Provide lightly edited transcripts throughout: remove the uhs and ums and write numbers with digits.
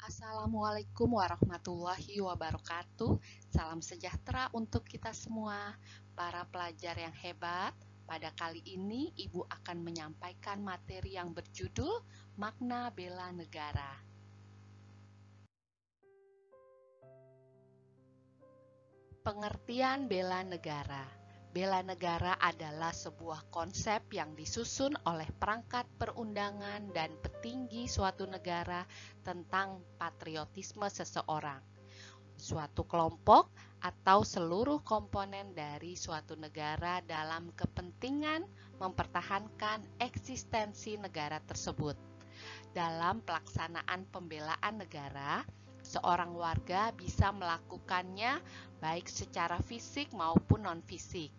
Assalamualaikum warahmatullahi wabarakatuh. Salam sejahtera untuk kita semua, para pelajar yang hebat. Pada kali ini, Ibu akan menyampaikan materi yang berjudul Makna Bela Negara. Pengertian bela negara. Bela negara adalah sebuah konsep yang disusun oleh perangkat perundangan dan petinggi suatu negara tentang patriotisme seseorang, suatu kelompok, atau seluruh komponen dari suatu negara dalam kepentingan mempertahankan eksistensi negara tersebut. Dalam pelaksanaan pembelaan negara, seorang warga bisa melakukannya baik secara fisik maupun non-fisik.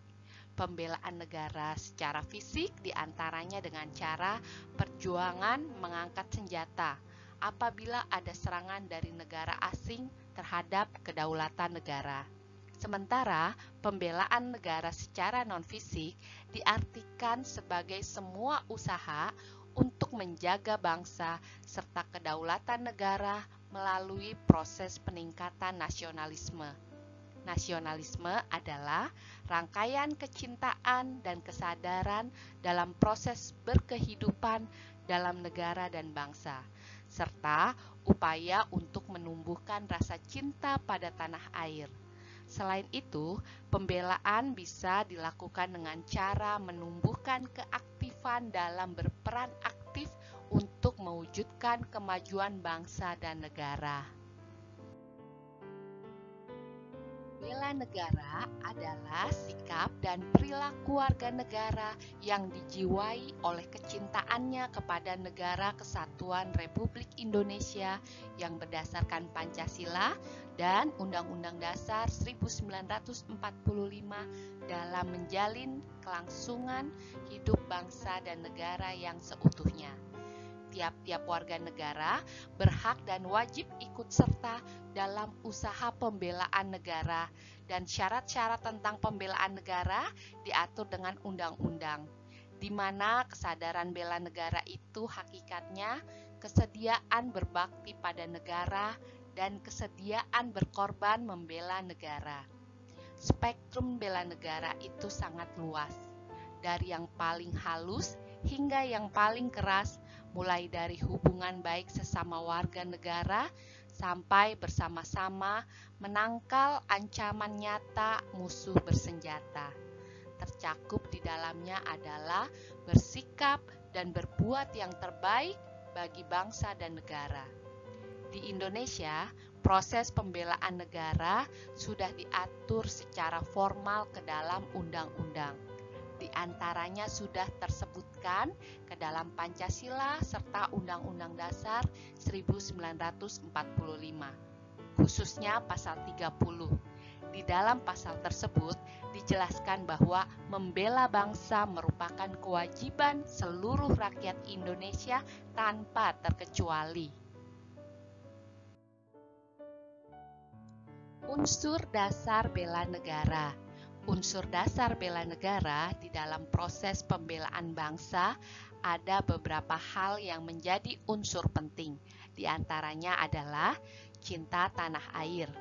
Pembelaan negara secara fisik diantaranya dengan cara perjuangan mengangkat senjata apabila ada serangan dari negara asing terhadap kedaulatan negara. Sementara pembelaan negara secara non-fisik diartikan sebagai semua usaha untuk menjaga bangsa serta kedaulatan negara melalui proses peningkatan nasionalisme. Nasionalisme adalah rangkaian kecintaan dan kesadaran dalam proses berkehidupan dalam negara dan bangsa, serta upaya untuk menumbuhkan rasa cinta pada tanah air. Selain itu, pembelaan bisa dilakukan dengan cara menumbuhkan keaktifan dalam berperan aktif untuk mewujudkan kemajuan bangsa dan negara. Bela negara adalah sikap dan perilaku warga negara yang dijiwai oleh kecintaannya kepada Negara Kesatuan Republik Indonesia yang berdasarkan Pancasila dan Undang-Undang Dasar 1945 dalam menjalin kelangsungan hidup bangsa dan negara yang seutuhnya. Tiap-tiap warga negara berhak dan wajib ikut serta dalam usaha pembelaan negara, dan syarat-syarat tentang pembelaan negara diatur dengan undang-undang, di mana kesadaran bela negara itu hakikatnya kesediaan berbakti pada negara dan kesediaan berkorban membela negara. Spektrum bela negara itu sangat luas, dari yang paling halus hingga yang paling keras, mulai dari hubungan baik sesama warga negara sampai bersama-sama menangkal ancaman nyata musuh bersenjata. Tercakup di dalamnya adalah bersikap dan berbuat yang terbaik bagi bangsa dan negara. Di Indonesia, proses pembelaan negara sudah diatur secara formal ke dalam undang-undang. Di antaranya sudah tersebutkan ke dalam Pancasila serta Undang-Undang Dasar 1945, khususnya pasal 30. Di dalam pasal tersebut dijelaskan bahwa membela bangsa merupakan kewajiban seluruh rakyat Indonesia tanpa terkecuali. Unsur dasar bela negara. Unsur dasar bela negara di dalam proses pembelaan bangsa ada beberapa hal yang menjadi unsur penting. Di antaranya adalah cinta tanah air,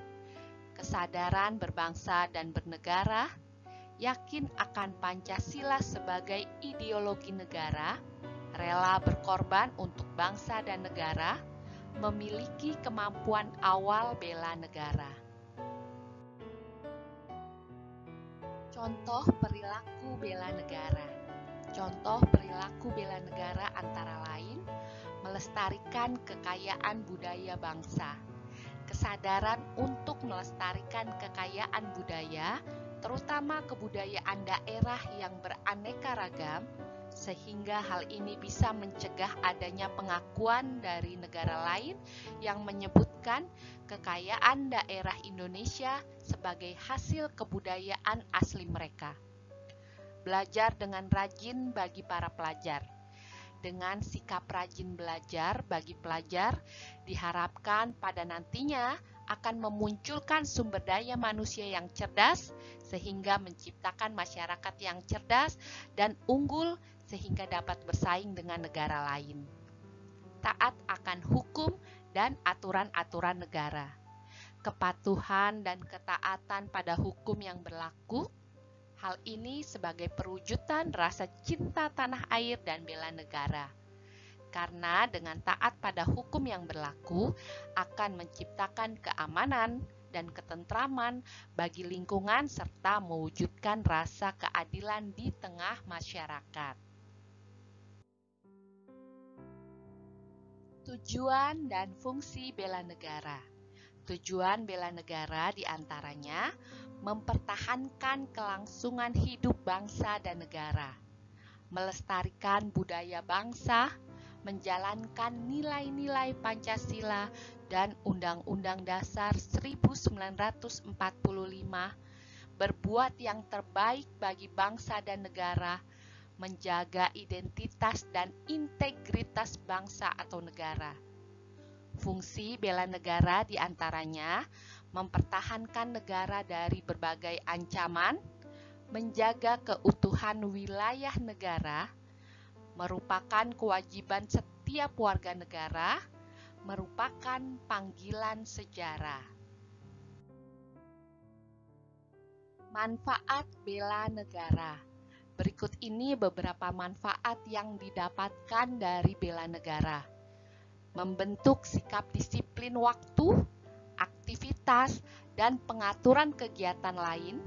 kesadaran berbangsa dan bernegara, yakin akan Pancasila sebagai ideologi negara, rela berkorban untuk bangsa dan negara, memiliki kemampuan awal bela negara. Contoh perilaku bela negara. Contoh perilaku bela negara antara lain melestarikan kekayaan budaya bangsa, kesadaran untuk melestarikan kekayaan budaya, terutama kebudayaan daerah yang beraneka ragam, sehingga hal ini bisa mencegah adanya pengakuan dari negara lain yang menyebutkan kekayaan daerah Indonesia sebagai hasil kebudayaan asli mereka. Belajar dengan rajin bagi para pelajar. Dengan sikap rajin belajar bagi pelajar, diharapkan pada nantinya akan memunculkan sumber daya manusia yang cerdas, sehingga menciptakan masyarakat yang cerdas dan unggul sehingga dapat bersaing dengan negara lain. Taat akan hukum dan aturan-aturan negara. Kepatuhan dan ketaatan pada hukum yang berlaku. Hal ini sebagai perwujudan rasa cinta tanah air dan bela negara. Karena dengan taat pada hukum yang berlaku akan menciptakan keamanan dan ketentraman bagi lingkungan serta mewujudkan rasa keadilan di tengah masyarakat. Tujuan dan fungsi bela negara. Tujuan bela negara diantaranya mempertahankan kelangsungan hidup bangsa dan negara, melestarikan budaya bangsa, menjalankan nilai-nilai Pancasila dan Undang-Undang Dasar 1945, berbuat yang terbaik bagi bangsa dan negara, menjaga identitas dan integritas bangsa atau negara. Fungsi bela negara diantaranya mempertahankan negara dari berbagai ancaman, menjaga keutuhan wilayah negara, merupakan kewajiban setiap warga negara, merupakan panggilan sejarah. Manfaat bela negara. Berikut ini beberapa manfaat yang didapatkan dari bela negara. Membentuk sikap disiplin waktu, aktivitas, dan pengaturan kegiatan lain,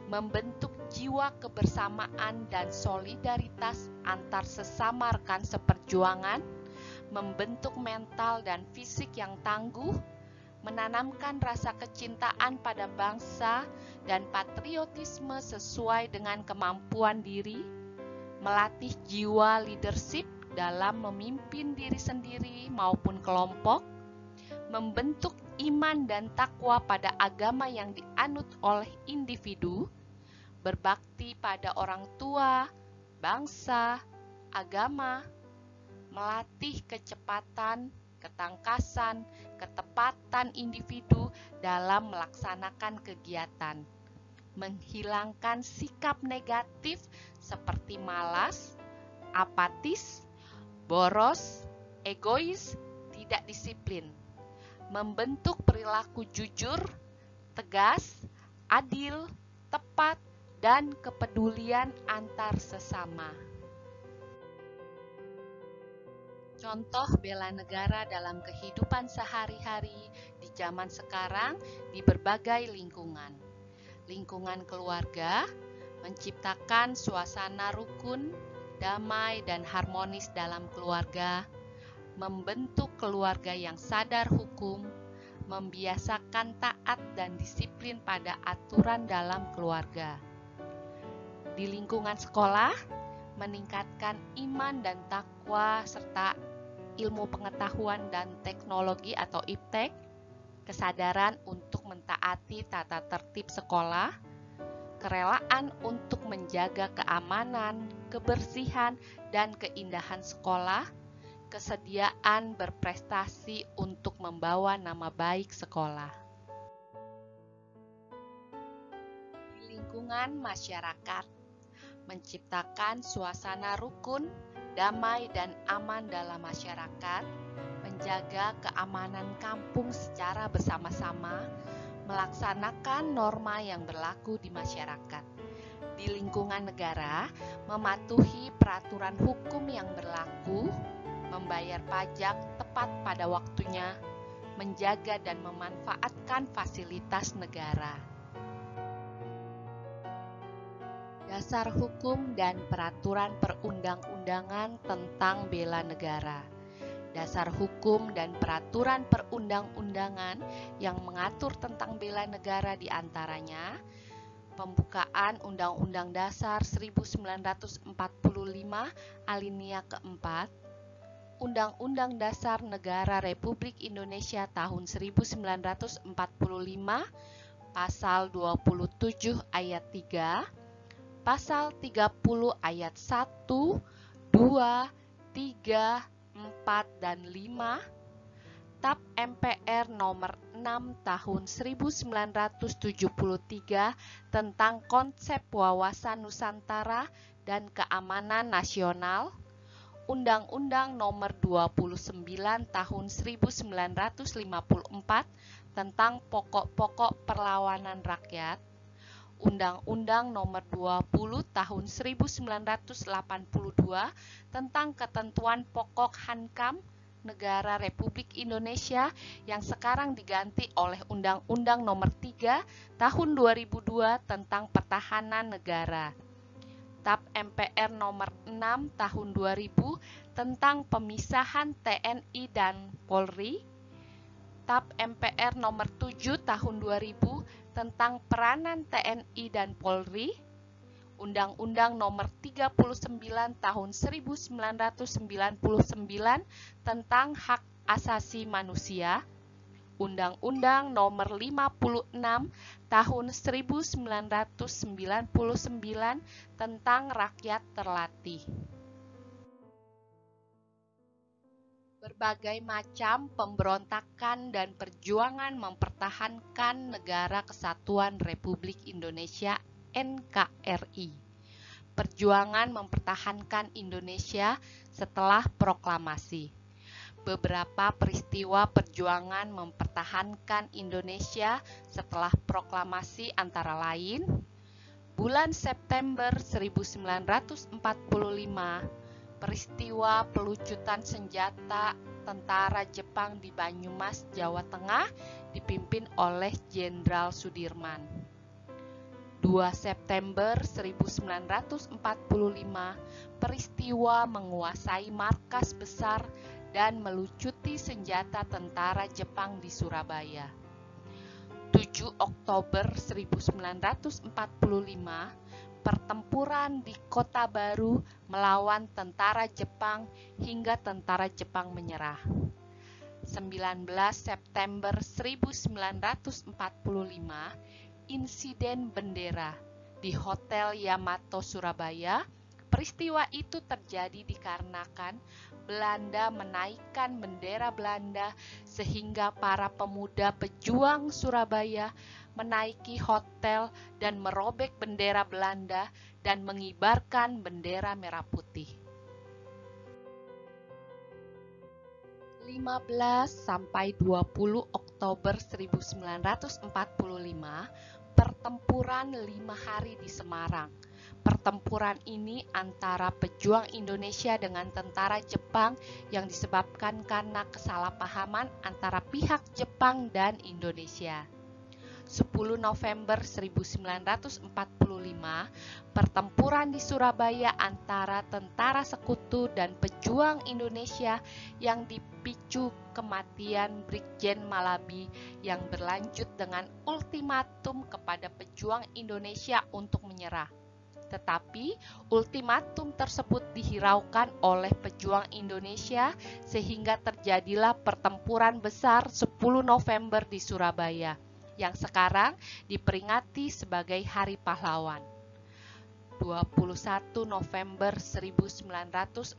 membentuk jiwa kebersamaan dan solidaritas antar sesama rekan seperjuangan, membentuk mental dan fisik yang tangguh, menanamkan rasa kecintaan pada bangsa dan patriotisme sesuai dengan kemampuan diri, melatih jiwa leadership dalam memimpin diri sendiri maupun kelompok, membentuk iman dan takwa pada agama yang dianut oleh individu, berbakti pada orang tua, bangsa, agama, melatih kecepatan, ketangkasan, ketepatan individu dalam melaksanakan kegiatan, menghilangkan sikap negatif seperti malas, apatis, boros, egois, tidak disiplin, membentuk perilaku jujur, tegas, adil, tepat, dan kepedulian antar sesama. Contoh bela negara dalam kehidupan sehari-hari di zaman sekarang di berbagai lingkungan. Lingkungan keluarga menciptakan suasana rukun, damai, dan harmonis dalam keluarga, membentuk keluarga yang sadar hukum, membiasakan taat dan disiplin pada aturan dalam keluarga. Di lingkungan sekolah, meningkatkan iman dan takwa serta ilmu pengetahuan dan teknologi atau iptek, kesadaran untuk mentaati tata tertib sekolah, kerelaan untuk menjaga keamanan, kebersihan, dan keindahan sekolah, kesediaan berprestasi untuk membawa nama baik sekolah. Di lingkungan masyarakat, menciptakan suasana rukun, damai, dan aman dalam masyarakat, menjaga keamanan kampung secara bersama-sama, melaksanakan norma yang berlaku di masyarakat. Di lingkungan negara, mematuhi peraturan hukum yang berlaku, membayar pajak tepat pada waktunya, menjaga dan memanfaatkan fasilitas negara. Dasar hukum dan peraturan perundang-undangan tentang bela negara. Dasar hukum dan peraturan perundang-undangan yang mengatur tentang bela negara diantaranya pembukaan Undang-Undang Dasar 1945 alinea keempat, Undang-Undang Dasar Negara Republik Indonesia tahun 1945 pasal 27 ayat 3, Pasal 30 ayat 1, 2, 3, 4, dan 5, TAP MPR nomor 6 tahun 1973 tentang konsep wawasan Nusantara dan keamanan nasional, Undang-Undang nomor 29 tahun 1954 tentang pokok-pokok perlawanan rakyat, Undang-Undang nomor 20 tahun 1982 tentang ketentuan pokok Hankam Negara Republik Indonesia yang sekarang diganti oleh Undang-Undang nomor 3 tahun 2002 tentang pertahanan negara. TAP MPR nomor 6 tahun 2000 tentang pemisahan TNI dan Polri. TAP MPR nomor 7 tahun 2000 tentang peranan TNI dan Polri, Undang-Undang nomor 39 tahun 1999 tentang hak asasi manusia, Undang-Undang nomor 56 tahun 1999 tentang rakyat terlatih. Berbagai macam pemberontakan dan perjuangan mempertahankan Negara Kesatuan Republik Indonesia NKRI. Perjuangan mempertahankan Indonesia setelah proklamasi. Beberapa peristiwa perjuangan mempertahankan Indonesia setelah proklamasi antara lain: bulan September 1945, peristiwa pelucutan senjata tentara Jepang di Banyumas, Jawa Tengah dipimpin oleh Jenderal Sudirman. 2 September 1945, peristiwa menguasai markas besar dan melucuti senjata tentara Jepang di Surabaya. 7 Oktober 1945, pertempuran di Kota Baru melawan tentara Jepang hingga tentara Jepang menyerah. 19 September 1945, insiden bendera di Hotel Yamato Surabaya. Peristiwa itu terjadi dikarenakan Belanda menaikkan bendera Belanda sehingga para pemuda pejuang Surabaya menaiki hotel dan merobek bendera Belanda dan mengibarkan bendera merah putih. 15 sampai 20 Oktober 1945, pertempuran 5 hari di Semarang. Pertempuran ini antara pejuang Indonesia dengan tentara Jepang yang disebabkan karena kesalahpahaman antara pihak Jepang dan Indonesia. 10 November 1945, pertempuran di Surabaya antara tentara sekutu dan pejuang Indonesia yang dipicu kematian Brigjen Malabi yang berlanjut dengan ultimatum kepada pejuang Indonesia untuk menyerah. Tetapi ultimatum tersebut dihiraukan oleh pejuang Indonesia sehingga terjadilah pertempuran besar 10 November di Surabaya yang sekarang diperingati sebagai Hari Pahlawan. 21 November 1945,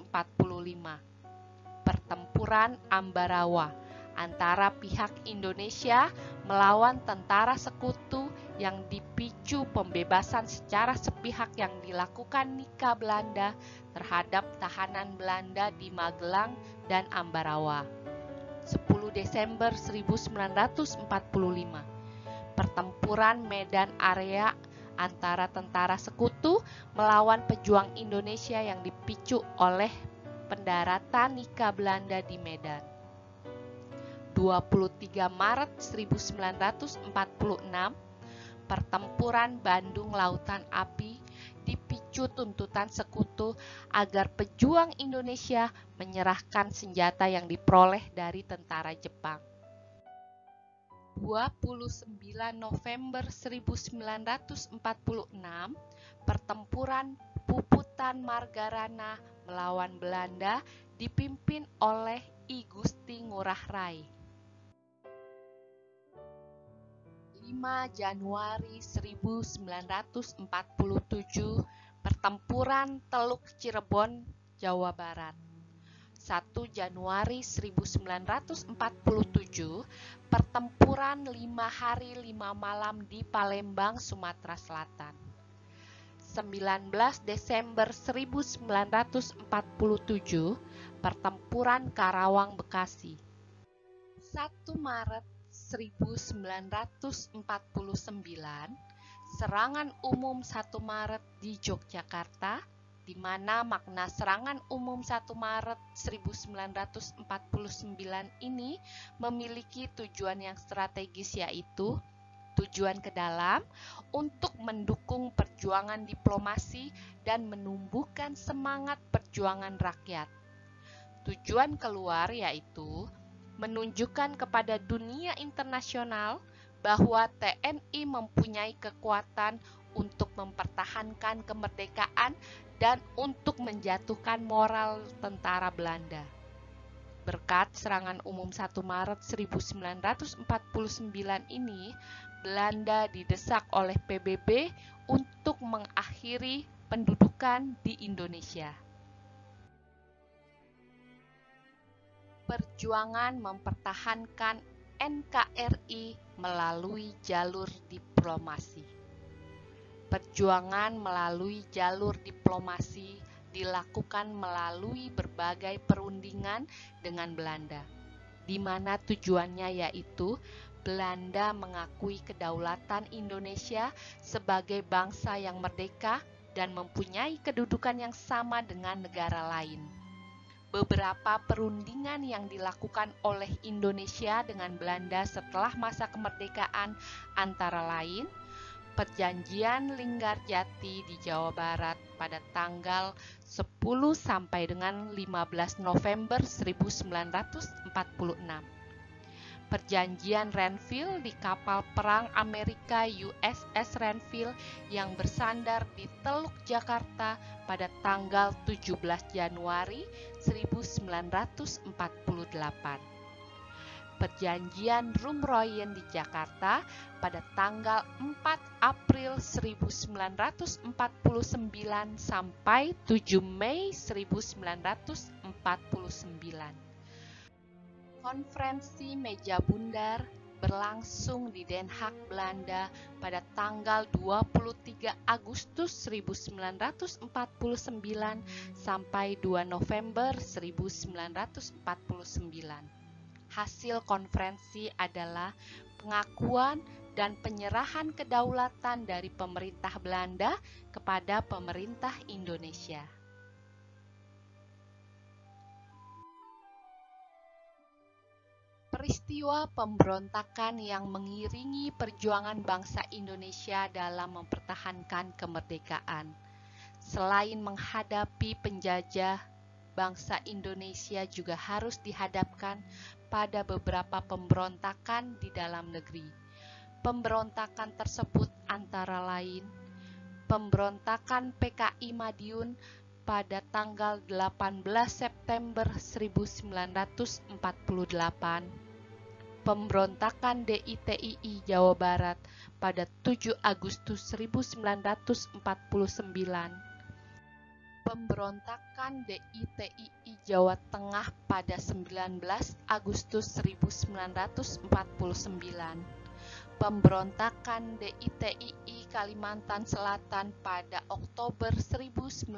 pertempuran Ambarawa antara pihak Indonesia melawan tentara sekutu yang dipicu pembebasan secara sepihak yang dilakukan Nika Belanda terhadap tahanan Belanda di Magelang dan Ambarawa. 10 Desember 1945, pertempuran Medan Area antara tentara sekutu melawan pejuang Indonesia yang dipicu oleh pendaratan Nika Belanda di Medan. 23 Maret 1946, pertempuran Bandung Lautan Api dipicu memicu tuntutan sekutu agar pejuang Indonesia menyerahkan senjata yang diperoleh dari tentara Jepang. 29 November 1946, pertempuran Puputan Margarana melawan Belanda dipimpin oleh I Gusti Ngurah Rai. 5 Januari 1947, pertempuran Teluk Cirebon, Jawa Barat. 1 Januari 1947, pertempuran 5 hari 5 malam di Palembang, Sumatera Selatan. 19 Desember 1947, pertempuran Karawang, Bekasi. 1 Maret 1949, serangan umum 1 Maret di Yogyakarta, di mana makna serangan umum 1 Maret 1949 ini memiliki tujuan yang strategis, yaitu tujuan ke dalam untuk mendukung perjuangan diplomasi dan menumbuhkan semangat perjuangan rakyat. Tujuan keluar yaitu menunjukkan kepada dunia internasional bahwa TNI mempunyai kekuatan untuk mempertahankan kemerdekaan dan untuk menjatuhkan moral tentara Belanda. Berkat serangan umum 1 Maret 1949 ini, Belanda didesak oleh PBB untuk mengakhiri pendudukan di Indonesia. Perjuangan mempertahankan NKRI melalui jalur diplomasi. Perjuangan melalui jalur diplomasi dilakukan melalui berbagai perundingan dengan Belanda, di mana tujuannya yaitu Belanda mengakui kedaulatan Indonesia sebagai bangsa yang merdeka dan mempunyai kedudukan yang sama dengan negara lain. Beberapa perundingan yang dilakukan oleh Indonesia dengan Belanda setelah masa kemerdekaan antara lain Perjanjian Linggarjati di Jawa Barat pada tanggal 10 sampai dengan 15 November 1946. Perjanjian Renville di kapal perang Amerika USS Renville yang bersandar di Teluk Jakarta pada tanggal 17 Januari 1948. Perjanjian Rumroyen di Jakarta pada tanggal 4 April 1949 sampai 7 Mei 1949. Konferensi Meja Bundar berlangsung di Den Haag, Belanda pada tanggal 23 Agustus 1949 sampai 2 November 1949. Hasil konferensi adalah pengakuan dan penyerahan kedaulatan dari pemerintah Belanda kepada pemerintah Indonesia. Peristiwa pemberontakan yang mengiringi perjuangan bangsa Indonesia dalam mempertahankan kemerdekaan. Selain menghadapi penjajah, bangsa Indonesia juga harus dihadapkan pada beberapa pemberontakan di dalam negeri. Pemberontakan tersebut antara lain pemberontakan PKI Madiun pada tanggal 18 September 1948, pemberontakan DITII Jawa Barat pada 7 Agustus 1949, pemberontakan DITII Jawa Tengah pada 19 Agustus 1949, pemberontakan DITII Kalimantan Selatan pada Oktober 1950,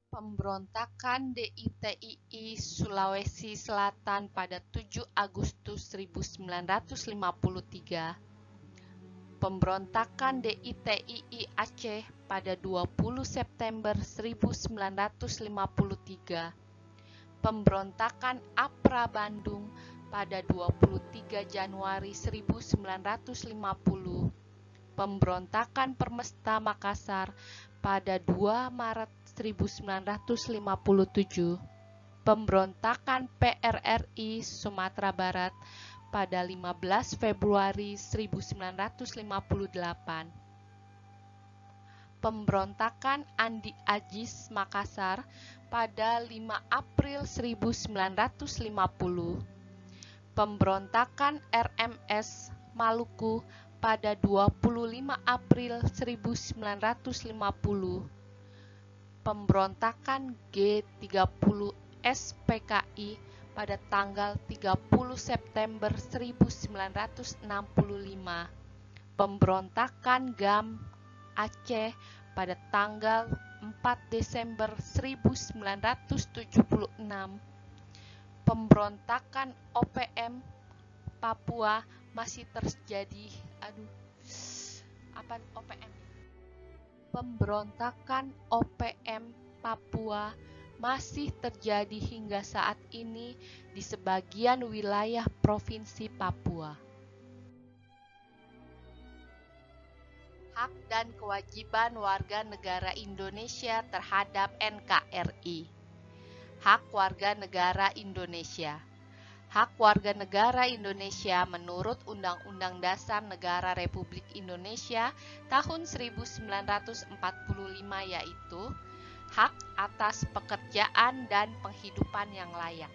pemberontakan DITII Sulawesi Selatan pada 7 Agustus 1953, pemberontakan DITII Aceh pada 20 September 1953, pemberontakan APRA Bandung pada 23 Januari 1950, Pemberontakan Permesta Makassar pada 2 Maret 1957, pemberontakan PRRI Sumatera Barat pada 15 Februari 1958, pemberontakan Andi Ajis Makassar pada 5 April 1950, pemberontakan RMS Maluku pada 25 April 1950, pemberontakan G30 SPKI pada tanggal 30 September 1965, pemberontakan GAM Aceh pada tanggal 4 Desember 1976, pemberontakan OPM Papua masih terjadi. Pemberontakan OPM Papua masih terjadi hingga saat ini di sebagian wilayah Provinsi Papua. Hak dan kewajiban warga negara Indonesia terhadap NKRI. Hak warga negara Indonesia. Hak warga negara Indonesia menurut Undang-Undang Dasar Negara Republik Indonesia tahun 1945 yaitu hak atas pekerjaan dan penghidupan yang layak.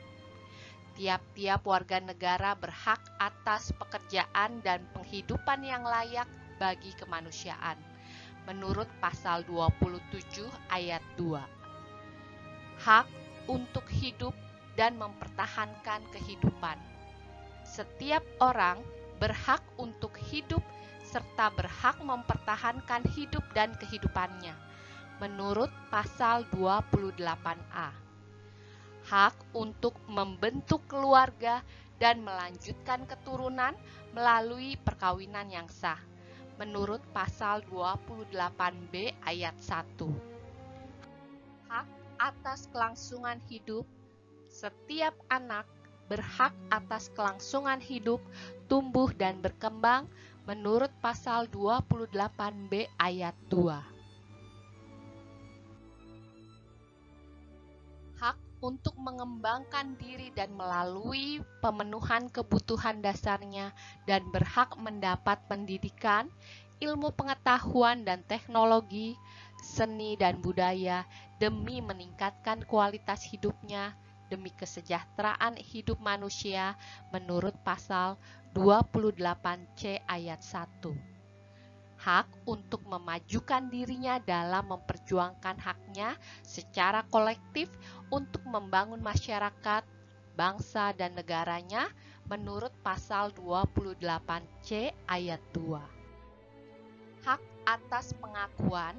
Tiap-tiap warga negara berhak atas pekerjaan dan penghidupan yang layak bagi kemanusiaan menurut pasal 27 ayat 2. Hak untuk hidup dan mempertahankan kehidupan. Setiap orang berhak untuk hidup serta berhak mempertahankan hidup dan kehidupannya menurut pasal 28A. Hak untuk membentuk keluarga dan melanjutkan keturunan melalui perkawinan yang sah menurut pasal 28B ayat 1. Hak atas kelangsungan hidup. Setiap anak berhak atas kelangsungan hidup, tumbuh dan berkembang menurut pasal 28B ayat 2. Hak untuk mengembangkan diri dan melalui pemenuhan kebutuhan dasarnya dan berhak mendapat pendidikan, ilmu pengetahuan dan teknologi, seni dan budaya demi meningkatkan kualitas hidupnya, demi kesejahteraan hidup manusia menurut pasal 28C ayat 1. Hak untuk memajukan dirinya dalam memperjuangkan haknya secara kolektif untuk membangun masyarakat, bangsa dan negaranya menurut pasal 28C ayat 2. Hak atas pengakuan,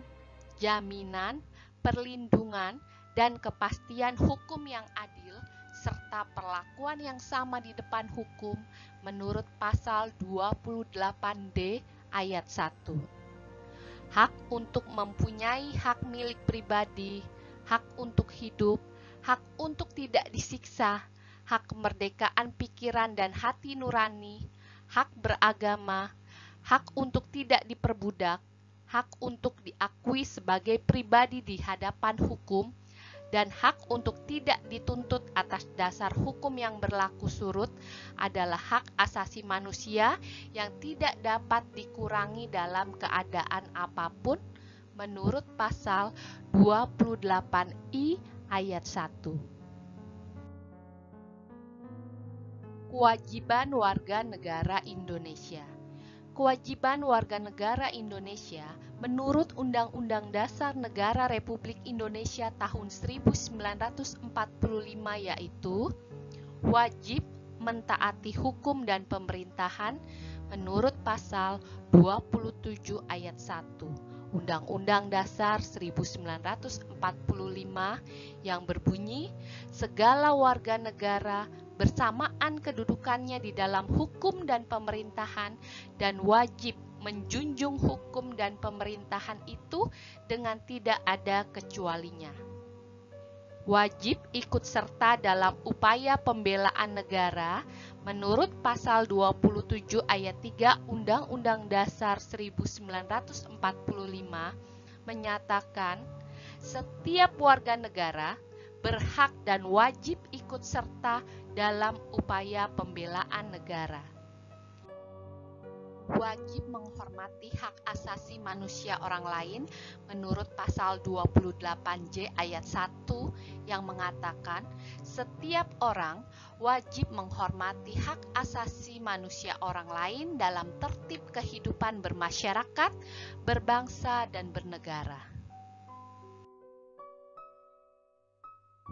jaminan, perlindungan, dan kepastian hukum yang adil, serta perlakuan yang sama di depan hukum menurut pasal 28D ayat 1. Hak untuk mempunyai hak milik pribadi, hak untuk hidup, hak untuk tidak disiksa, hak kemerdekaan pikiran dan hati nurani, hak beragama, hak untuk tidak diperbudak, hak untuk diakui sebagai pribadi di hadapan hukum, dan hak untuk tidak dituntut atas dasar hukum yang berlaku surut adalah hak asasi manusia yang tidak dapat dikurangi dalam keadaan apapun menurut pasal 28I ayat 1. Kewajiban warga negara Indonesia. Kewajiban warga negara Indonesia menurut Undang-Undang Dasar Negara Republik Indonesia tahun 1945 yaitu wajib mentaati hukum dan pemerintahan menurut pasal 27 ayat 1 Undang-Undang Dasar 1945 yang berbunyi segala warga negara bersamaan kedudukannya di dalam hukum dan pemerintahan dan wajib menjunjung hukum dan pemerintahan itu dengan tidak ada kecualinya. wajib ikut serta dalam upaya pembelaan negara menurut pasal 27 ayat 3 Undang-Undang Dasar 1945 menyatakan setiap warga negara berhak dan wajib ikut serta dalam upaya pembelaan negara. Wajib menghormati hak asasi manusia orang lain menurut pasal 28J ayat 1 yang mengatakan setiap orang wajib menghormati hak asasi manusia orang lain dalam tertib kehidupan bermasyarakat, berbangsa, dan bernegara.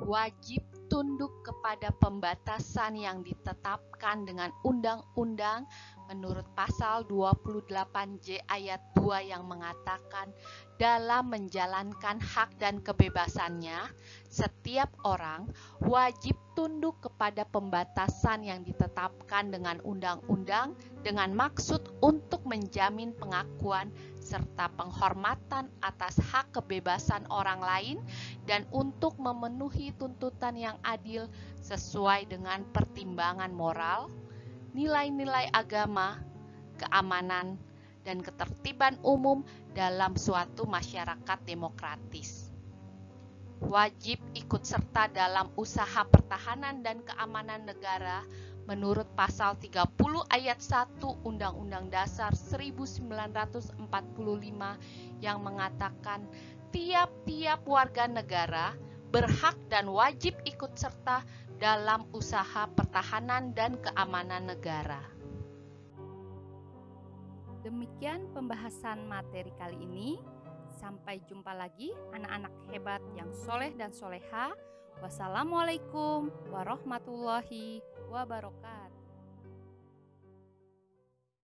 Wajib tunduk kepada pembatasan yang ditetapkan dengan undang-undang menurut pasal 28J ayat 2 yang mengatakan dalam menjalankan hak dan kebebasannya, setiap orang wajib tunduk kepada pembatasan yang ditetapkan dengan undang-undang dengan maksud untuk menjamin pengakuan serta penghormatan atas hak kebebasan orang lain dan untuk memenuhi tuntutan yang adil sesuai dengan pertimbangan moral, nilai-nilai agama, keamanan, dan ketertiban umum dalam suatu masyarakat demokratis. Wajib ikut serta dalam usaha pertahanan dan keamanan negara menurut pasal 30 ayat 1 Undang-Undang Dasar 1945 yang mengatakan tiap-tiap warga negara berhak dan wajib ikut serta dalam usaha pertahanan dan keamanan negara. Demikian pembahasan materi kali ini. Sampai jumpa lagi anak-anak hebat yang soleh dan soleha. Wassalamualaikum warahmatullahi wabarakatuh.